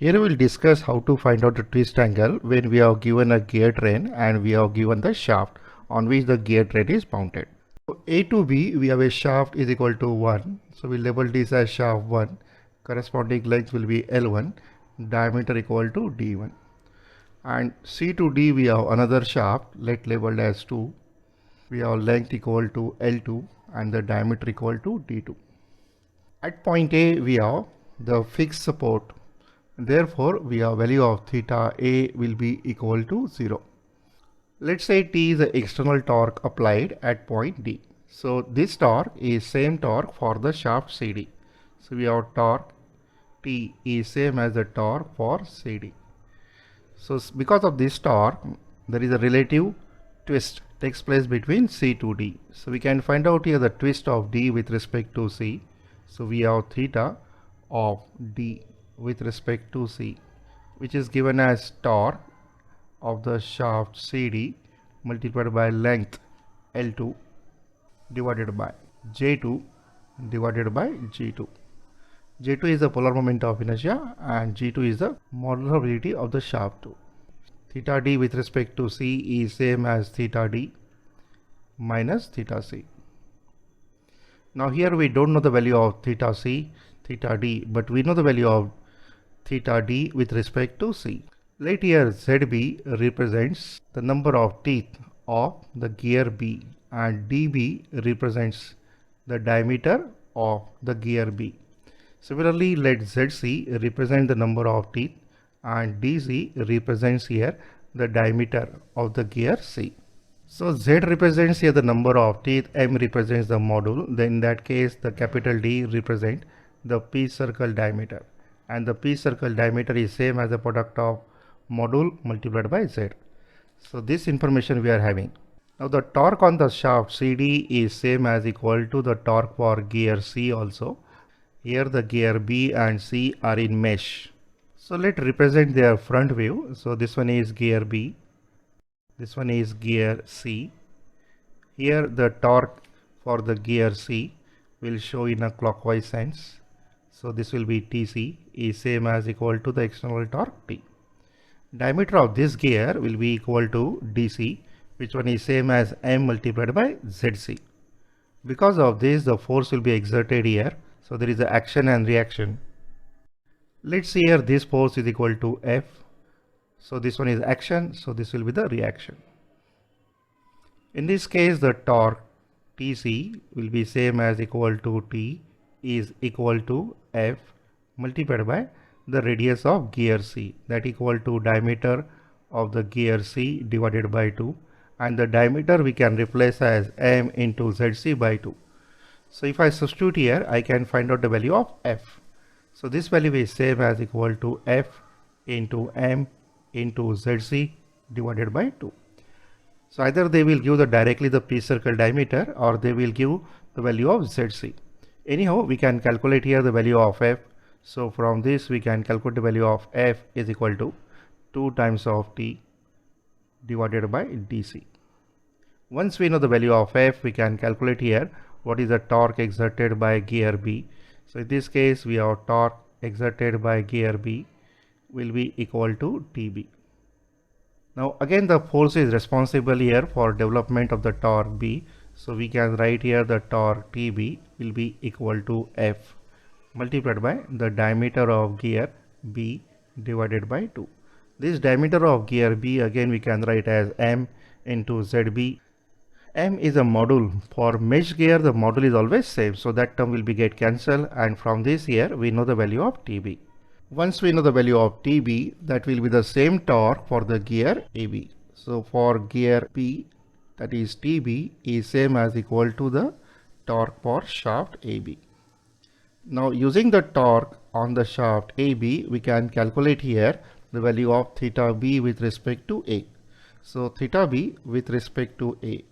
Here we will discuss how to find out the twist angle when we are given a gear train and we are given the shaft on which the gear train is mounted. So A to B, we have a shaft is equal to 1. So we label this as shaft 1. Corresponding length will be L1, diameter equal to D1. And C to D, we have another shaft, let labeled as 2. We have length equal to L2 and the diameter equal to D2. At point A, we have the fixed support. Therefore, we have value of theta A will be equal to 0. Let's say T is the external torque applied at point D. So this torque is same torque for the shaft CD. So we have torque T is same as the torque for CD. So because of this torque, there is a relative twist takes place between C to D. So we can find out here the twist of D with respect to C. So we have theta of D with respect to C, which is given as torque of the shaft CD multiplied by length L2 divided by J2 divided by G2. J2 is the polar moment of inertia and G2 is the modular velocity of the shaft 2. Theta D with respect to C is same as theta D minus theta C. Now here we don't know the value of theta C, theta D, but we know the value of theta D with respect to C. Let here ZB represents the number of teeth of the gear B and DB represents the diameter of the gear B. Similarly, let ZC represent the number of teeth and DC represents here the diameter of the gear C. So Z represents here the number of teeth, M represents the module, then in that case the capital D represent the P circle diameter, and the P circle diameter is same as the product of module multiplied by Z. So this information we are having. Now the torque on the shaft CD is same as equal to the torque for gear C also. Here the gear B and C are in mesh. So let's represent their front view. So this one is gear B. This one is gear C. Here the torque for the gear C will show in a clockwise sense. So this will be TC is same as equal to the external torque T. Diameter of this gear will be equal to DC, which one is same as M multiplied by ZC. Because of this, the force will be exerted here. So there is the action and reaction. Let's see here this force is equal to F. So this one is action, so this will be the reaction. In this case, the torque TC will be same as equal to T is equal to F multiplied by the radius of gear C, that equal to diameter of the gear C divided by 2, and the diameter we can replace as M into ZC by 2. So if I substitute here, I can find out the value of F. So this value is same as equal to F into M into ZC divided by 2. So either they will give directly the P circle diameter or they will give the value of ZC. Anyhow, we can calculate here the value of F. So from this we can calculate the value of F is equal to 2 times of T divided by DC. Once we know the value of F, we can calculate here what is the torque exerted by gear B. So in this case we have torque exerted by gear B will be equal to TB. Now again the force is responsible here for development of the torque B. So we can write here the torque TB will be equal to F multiplied by the diameter of gear B divided by 2. This diameter of gear B again we can write as M into ZB. M is a module. For mesh gear the module is always same, so that term will be get cancelled, and from this here we know the value of TB. Once we know the value of TB, that will be the same torque for the gear AB. So for gear B, that is TB is same as equal to the torque for shaft AB. Now using the torque on the shaft AB, we can calculate here the value of theta B with respect to A. So theta B with respect to A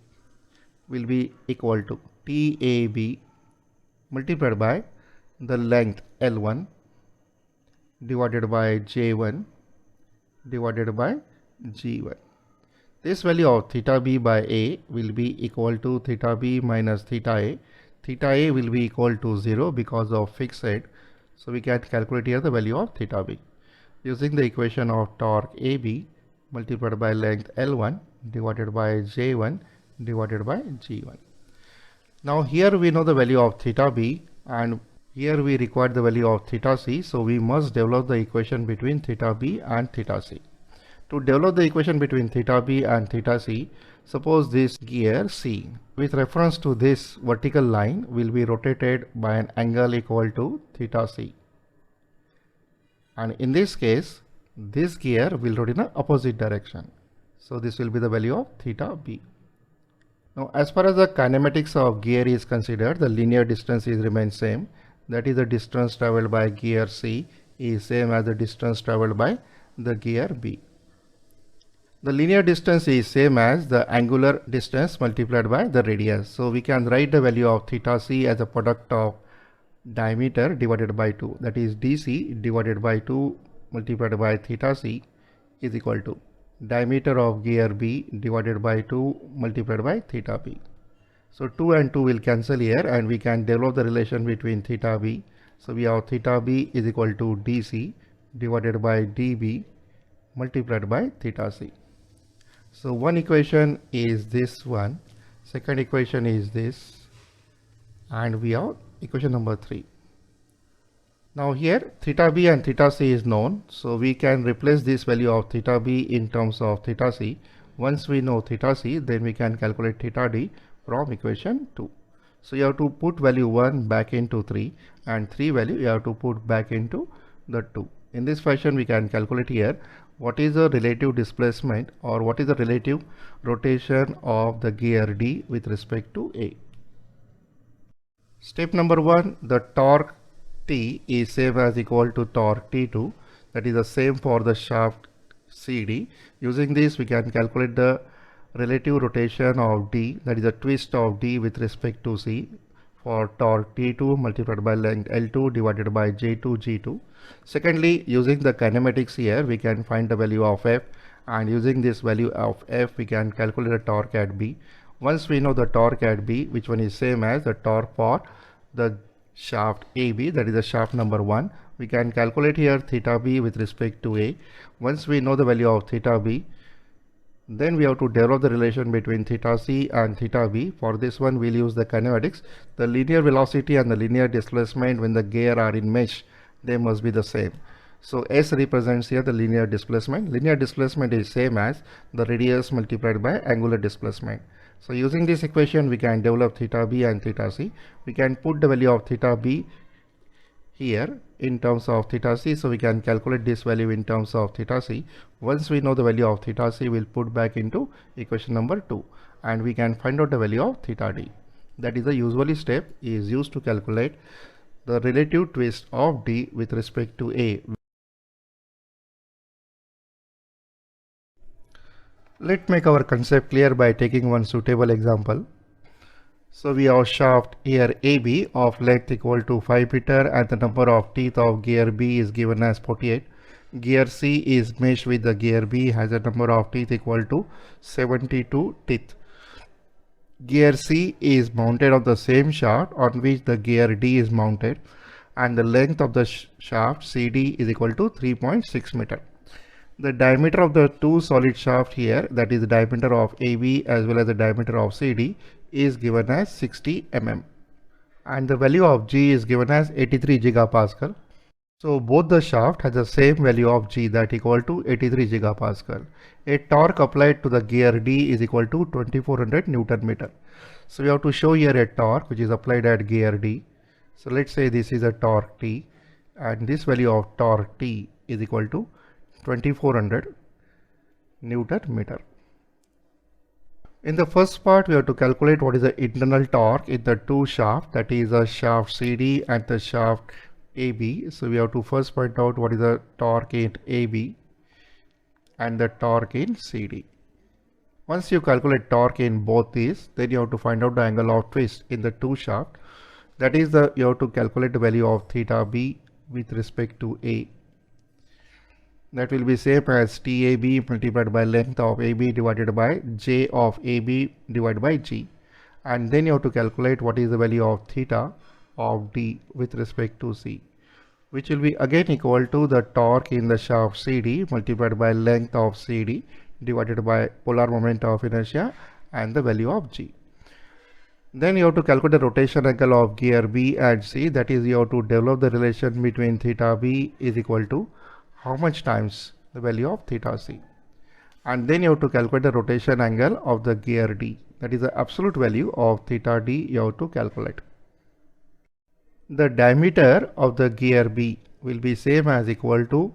will be equal to TAB multiplied by the length L1 divided by J1 divided by G1. This value of theta B by A will be equal to theta B minus theta A. Theta A will be equal to 0 because of fixed head. So we can calculate here the value of theta B. using the equation of torque AB multiplied by length L1 divided by J1 divided by G1. Now here we know the value of theta B and here we require the value of theta C, so we must develop the equation between theta B and theta C. To develop the equation between theta B and theta C, suppose this gear C with reference to this vertical line will be rotated by an angle equal to theta C. And in this case, this gear will rotate in the opposite direction. So this will be the value of theta B. Now as far as the kinematics of gear is considered, the linear distance is remains same. That is the distance traveled by gear C is same as the distance traveled by the gear B. The linear distance is same as the angular distance multiplied by the radius. So we can write the value of theta C as a product of diameter divided by 2. That is DC divided by 2 multiplied by theta C is equal to diameter of gear B divided by 2 multiplied by theta B. So 2 and 2 will cancel here and we can develop the relation between theta B. So we have theta B is equal to DC divided by DB multiplied by theta C. So one equation is this one, second equation is this, and we have equation number 3. Now here theta B and theta C is known, so we can replace this value of theta B in terms of theta C. Once we know theta C, then we can calculate theta D from equation 2. So you have to put value 1 back into 3 and 3 value you have to put back into the 2. In this fashion we can calculate here what is the relative displacement or what is the relative rotation of the gear D with respect to A. Step number 1, the torque T is same as equal to torque T2, that is the same for the shaft CD. Using this we can calculate the relative rotation of D, that is the twist of D with respect to C, for torque T2 multiplied by length L2 divided by J2 G2. Secondly, using the kinematics here we can find the value of F, and using this value of F we can calculate the torque at B. Once we know the torque at B, which one is same as the torque for the shaft AB, that is the shaft number 1, we can calculate here theta B with respect to A. Once we know the value of theta B, then we have to develop the relation between theta C and theta B. For this one we'll use the kinematics. The linear velocity and the linear displacement when the gear are in mesh, they must be the same. So S represents here the linear displacement. Linear displacement is same as the radius multiplied by angular displacement. So using this equation we can develop theta B and theta C. We can put the value of theta B here in terms of theta C, so we can calculate this value in terms of theta C. Once we know the value of theta C, we'll put back into equation number 2 and we can find out the value of theta D. That is the usually step is used to calculate the relative twist of D with respect to A. Let's make our concept clear by taking one suitable example. So we have shaft here AB of length equal to 5 meter and the number of teeth of gear B is given as 48. Gear C is meshed with the gear B, has a number of teeth equal to 72 teeth. Gear C is mounted on the same shaft on which the gear D is mounted, and the length of the shaft CD is equal to 3.6 meter. The diameter of the two solid shaft here, that is the diameter of AB as well as the diameter of CD, is given as 60 mm, and the value of G is given as 83 gigapascal. So both the shaft has the same value of G, that equal to 83 gigapascal. A torque applied to the gear D is equal to 2400 Newton meter. So we have to show here a torque which is applied at gear D. So let's say this is a torque T and this value of torque T is equal to 2400 Newton meter. In the first part we have to calculate what is the internal torque in the two shafts, that is the shaft CD and the shaft AB. So we have to first find out what is the torque in AB and the torque in CD. Once you calculate torque in both these, then you have to find out the angle of twist in the two shafts. That is you have to calculate the value of theta B with respect to A. That will be same as TAB multiplied by length of AB divided by J of AB divided by G. And then you have to calculate what is the value of theta of D with respect to C. which will be again equal to the torque in the shaft CD multiplied by length of CD divided by polar moment of inertia and the value of G. Then you have to calculate the rotation angle of gear B and C. That is, you have to develop the relation between theta B is equal to how much times the value of theta C. And then you have to calculate the rotation angle of the gear D. That is the absolute value of theta D you have to calculate. The diameter of the gear B will be same as equal to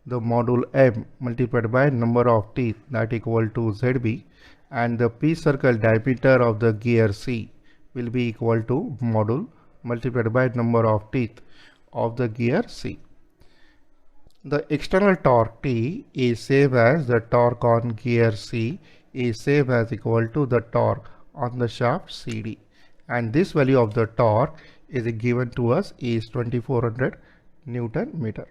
the module M multiplied by number of teeth, that equal to ZB, and the P circle diameter of the gear C will be equal to module multiplied by number of teeth of the gear C. The external torque T is same as the torque on gear C is same as equal to the torque on the shaft CD, and this value of the torque is given to us is 2400 Newton meter.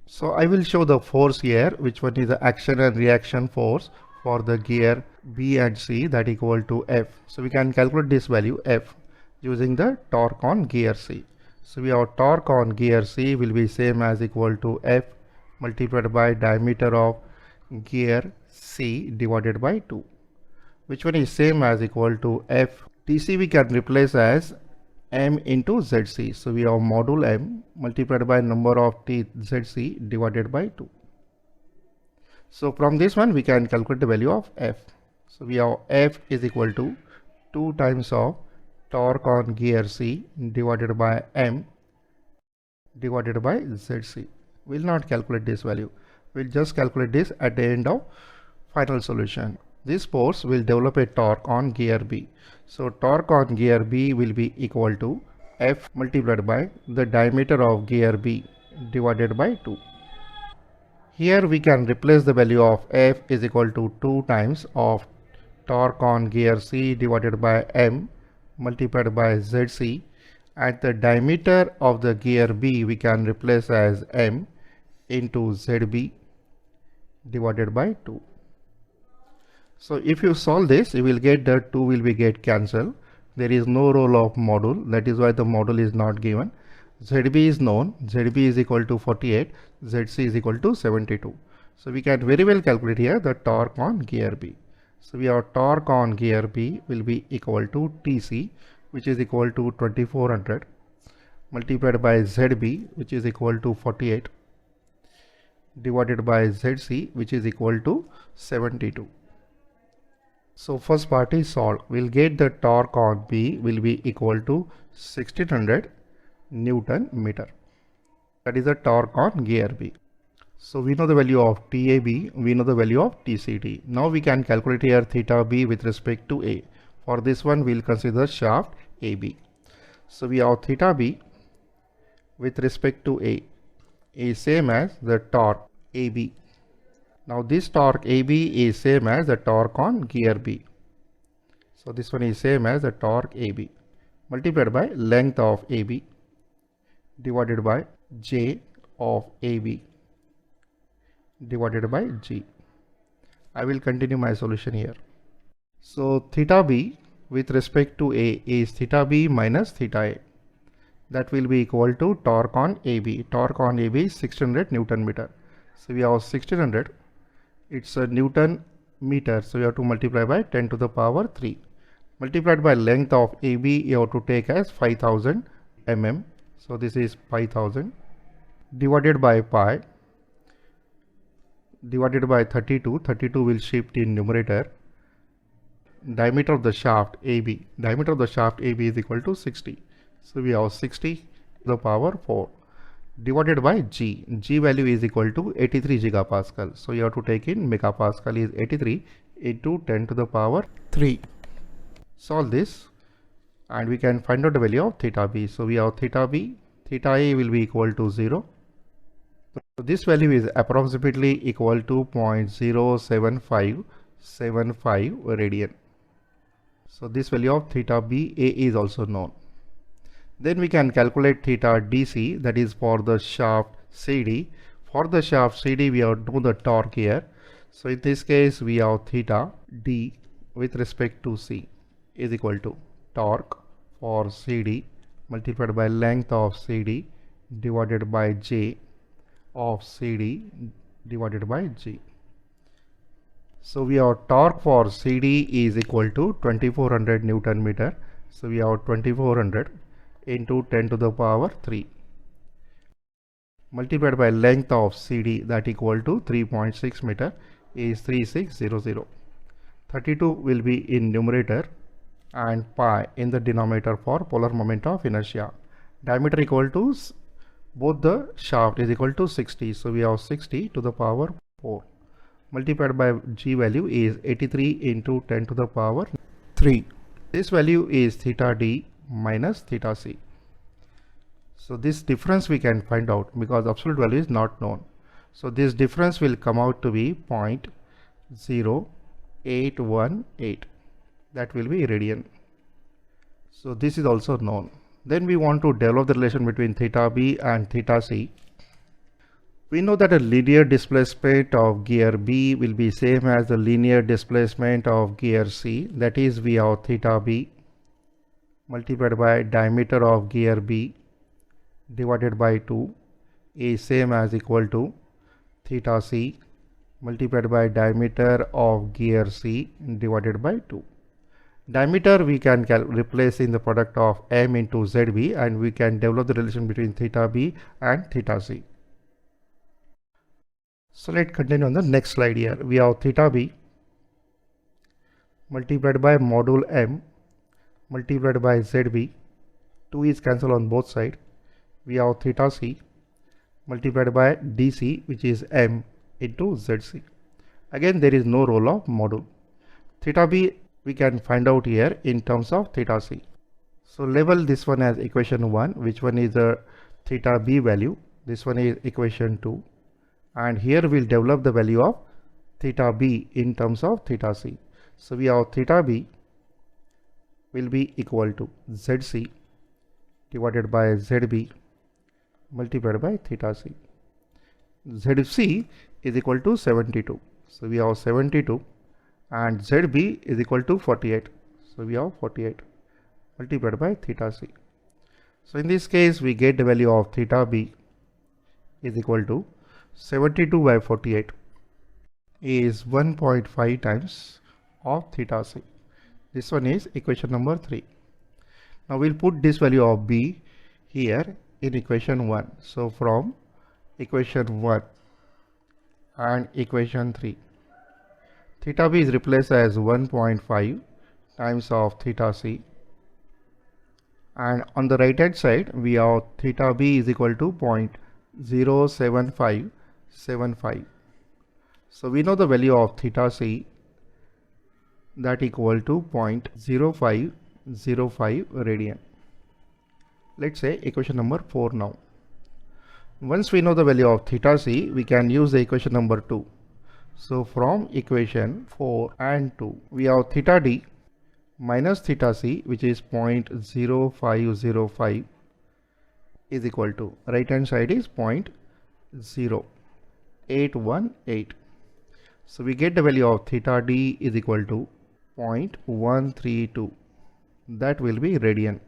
So I will show the force here, which one is the action and reaction force for the gear B and C, that equal to F. So we can calculate this value F using the torque on gear C. So we have torque on gear C will be same as equal to F multiplied by diameter of gear C divided by 2, which one is same as equal to F. TC we can replace as M into ZC. So we have module M multiplied by number of teeth ZC divided by 2. So from this one we can calculate the value of F. So we have F is equal to 2 times of torque on gear C divided by M divided by ZC. We will not calculate this value. We will just calculate this at the end of final solution. This force will develop a torque on gear B. So torque on gear B will be equal to F multiplied by the diameter of gear B divided by 2. Here we can replace the value of F is equal to 2 times of torque on gear C divided by M multiplied by ZC, and the diameter of the gear B we can replace as M into ZB divided by 2. So if you solve this, you will get the 2 will be get cancelled. There is no role of module, that is why the module is not given. ZB is known, ZB is equal to 48, ZC is equal to 72. So we can very well calculate here the torque on gear B. So we have torque on gear B will be equal to TC, which is equal to 2400 multiplied by ZB, which is equal to 48 divided by ZC, which is equal to 72. So first part is solved. We'll get the torque on B will be equal to 1600 Newton meter. That is the torque on gear B. So we know the value of TAB, we know the value of TCD. Now we can calculate here theta B with respect to A. For this one we'll consider shaft AB. So we have theta B with respect to A is same as the torque AB. Now this torque AB is same as the torque on gear B. So this one is same as the torque AB multiplied by length of AB divided by J of AB divided by G. I will continue my solution here. So theta B with respect to A is theta B minus theta A. That will be equal to torque on AB. Torque on AB is 1600 Newton meter. So we have 1600. It's a Newton meter, so you have to multiply by 10 to the power 3. Multiplied by length of AB, you have to take as 5000 mm. So this is 5000 divided by pi divided by 32. 32 will shift in numerator. Diameter of the shaft AB. Diameter of the shaft AB is equal to 60. So we have 60 to the power 4. Divided by G. G value is equal to 83 gigapascal. So you have to take in megapascal is 83 into 10 to the power 3. Solve this and we can find out the value of theta B. So we have theta B, theta A will be equal to 0. So this value is approximately equal to 0.07575 radian. So this value of theta B A is also known. Then we can calculate theta DC, that is for the shaft CD. For the shaft CD we have to do the torque here. So in this case we have theta D with respect to C is equal to torque for CD multiplied by length of CD divided by J of CD divided by G. So we have torque for CD is equal to 2400 Newton meter. So we have 2400 into 10 to the power 3 multiplied by length of CD that equal to 3.6 meter is 3600. 32 will be in numerator and pi in the denominator for polar moment of inertia. Diameter equal to both the shaft is equal to 60. So we have 60 to the power 4 multiplied by G value is 83 into 10 to the power 3. This value is theta D minus theta C. So this difference we can find out because absolute value is not known. So this difference will come out to be 0.0818. That will be radian. So this is also known. Then we want to develop the relation between theta B and theta C. We know that a linear displacement of gear B will be same as the linear displacement of gear C. That is, we have theta B multiplied by diameter of gear B divided by 2 is same as equal to theta C multiplied by diameter of gear C divided by 2. Diameter we can replace in the product of M into ZB and we can develop the relation between theta B and theta C. So let's continue on the next slide here. We have theta B multiplied by module M multiplied by ZB. 2 is cancelled on both sides. We have theta C multiplied by DC which is M into ZC. Again there is no role of module. Theta B we can find out here in terms of theta C. So label this one as equation 1, which one is the theta B value. This one is equation 2. And here we'll develop the value of theta B in terms of theta C. So we have theta B will be equal to ZC divided by ZB multiplied by theta C. ZC is equal to 72. So we have 72 and ZB is equal to 48. So we have 48 multiplied by theta C. So in this case we get the value of theta B is equal to 72 by 48 is 1.5 times of theta C. This one is equation number 3. Now we'll put this value of B here in equation 1. So from equation 1 and equation 3, theta B is replaced as 1.5 times of theta C, and on the right hand side we have theta B is equal to 0.07575. So we know the value of theta C that equal to 0.0505 radian. Let's say equation number 4 now. Once we know the value of theta C, we can use the equation number 2. So from equation 4 and 2, we have theta D minus theta C, which is 0.0505 is equal to, right hand side is 0.0818. So we get the value of theta D is equal to 0.132. That will be radian.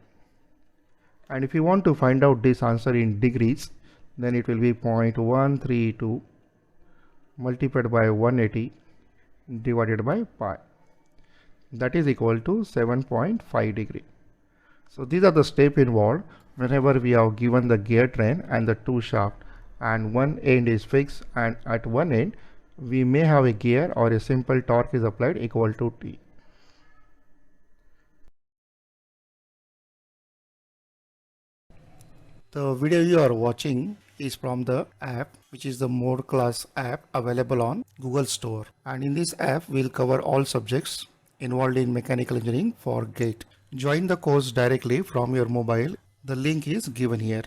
And if you want to find out this answer in degrees, then it will be 0.132 multiplied by 180 divided by pi. That is equal to 7.5 degree. So these are the steps involved whenever we have given the gear train and the two shaft, and one end is fixed, and at one end we may have a gear or a simple torque is applied equal to T. The video you are watching is from the app, which is the Mohod class app available on Google Store. And in this app, we'll cover all subjects involved in mechanical engineering for GATE. Join the course directly from your mobile. The link is given here.